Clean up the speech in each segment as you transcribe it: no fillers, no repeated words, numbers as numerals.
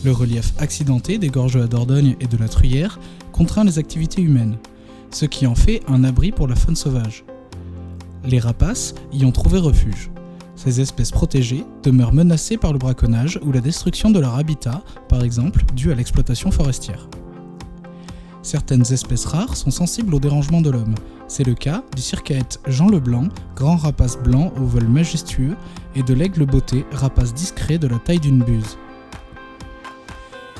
Le relief accidenté des gorges de la Dordogne et de la Truyère contraint les activités humaines, ce qui en fait un abri pour la faune sauvage. Les rapaces y ont trouvé refuge. Ces espèces protégées demeurent menacées par le braconnage ou la destruction de leur habitat, par exemple dû à l'exploitation forestière. Certaines espèces rares sont sensibles au dérangement de l'homme. C'est le cas du circaète Jean Leblanc, grand rapace blanc au vol majestueux, et de l'aigle botté, rapace discret de la taille d'une buse.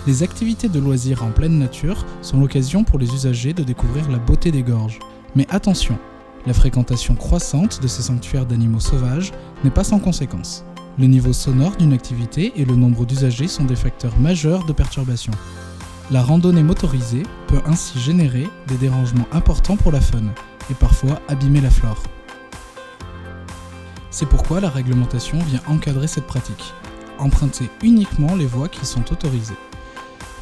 Les activités de loisirs en pleine nature sont l'occasion pour les usagers de découvrir la beauté des gorges. Mais attention, la fréquentation croissante de ces sanctuaires d'animaux sauvages n'est pas sans conséquences. Le niveau sonore d'une activité et le nombre d'usagers sont des facteurs majeurs de perturbation. La randonnée motorisée peut ainsi générer des dérangements importants pour la faune et parfois abîmer la flore. C'est pourquoi la réglementation vient encadrer cette pratique. Emprunter uniquement les voies qui sont autorisées.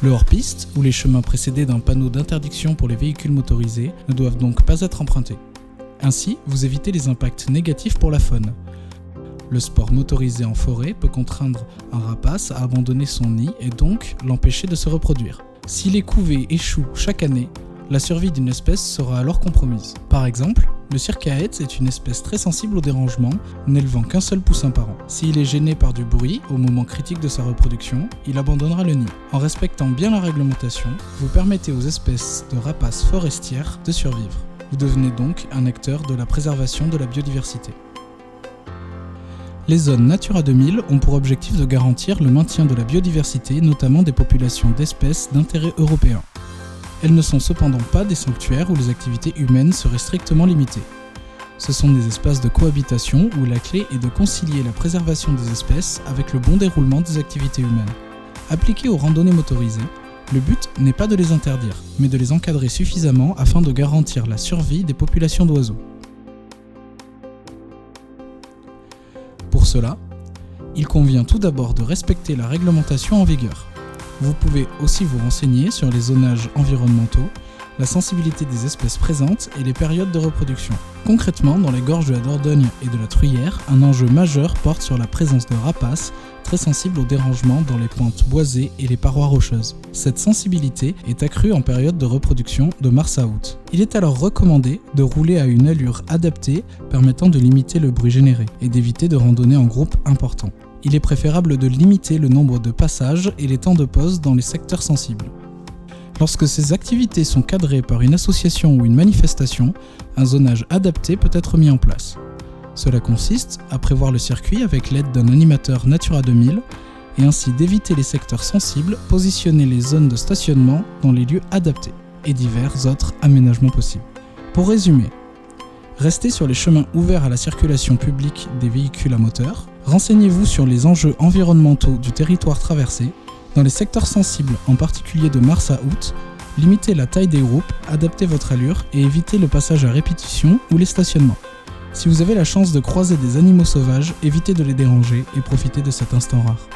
Le hors-piste ou les chemins précédés d'un panneau d'interdiction pour les véhicules motorisés ne doivent donc pas être empruntés. Ainsi, vous évitez les impacts négatifs pour la faune. Le sport motorisé en forêt peut contraindre un rapace à abandonner son nid et donc l'empêcher de se reproduire. Si les couvées échouent chaque année, la survie d'une espèce sera alors compromise. Par exemple, le circaète est une espèce très sensible au dérangement, n'élevant qu'un seul poussin par an. S'il est gêné par du bruit au moment critique de sa reproduction, il abandonnera le nid. En respectant bien la réglementation, vous permettez aux espèces de rapaces forestières de survivre. Vous devenez donc un acteur de la préservation de la biodiversité. Les zones Natura 2000 ont pour objectif de garantir le maintien de la biodiversité, notamment des populations d'espèces d'intérêt européen. Elles ne sont cependant pas des sanctuaires où les activités humaines seraient strictement limitées. Ce sont des espaces de cohabitation où la clé est de concilier la préservation des espèces avec le bon déroulement des activités humaines. Appliquées aux randonnées motorisées, le but n'est pas de les interdire, mais de les encadrer suffisamment afin de garantir la survie des populations d'oiseaux. Pour cela, il convient tout d'abord de respecter la réglementation en vigueur. Vous pouvez aussi vous renseigner sur les zonages environnementaux, la sensibilité des espèces présentes et les périodes de reproduction. Concrètement, dans les gorges de la Dordogne et de la Truyère, un enjeu majeur porte sur la présence de rapaces très sensibles aux dérangements dans les pointes boisées et les parois rocheuses. Cette sensibilité est accrue en période de reproduction de mars à août. Il est alors recommandé de rouler à une allure adaptée permettant de limiter le bruit généré et d'éviter de randonner en groupe important. Il est préférable de limiter le nombre de passages et les temps de pause dans les secteurs sensibles. Lorsque ces activités sont cadrées par une association ou une manifestation, un zonage adapté peut être mis en place. Cela consiste à prévoir le circuit avec l'aide d'un animateur Natura 2000 et ainsi d'éviter les secteurs sensibles, positionner les zones de stationnement dans les lieux adaptés et divers autres aménagements possibles. Pour résumer, restez sur les chemins ouverts à la circulation publique des véhicules à moteur, renseignez-vous sur les enjeux environnementaux du territoire traversé. Dans les secteurs sensibles, en particulier de mars à août, limitez la taille des groupes, adaptez votre allure et évitez le passage à répétition ou les stationnements. Si vous avez la chance de croiser des animaux sauvages, évitez de les déranger et profitez de cet instant rare.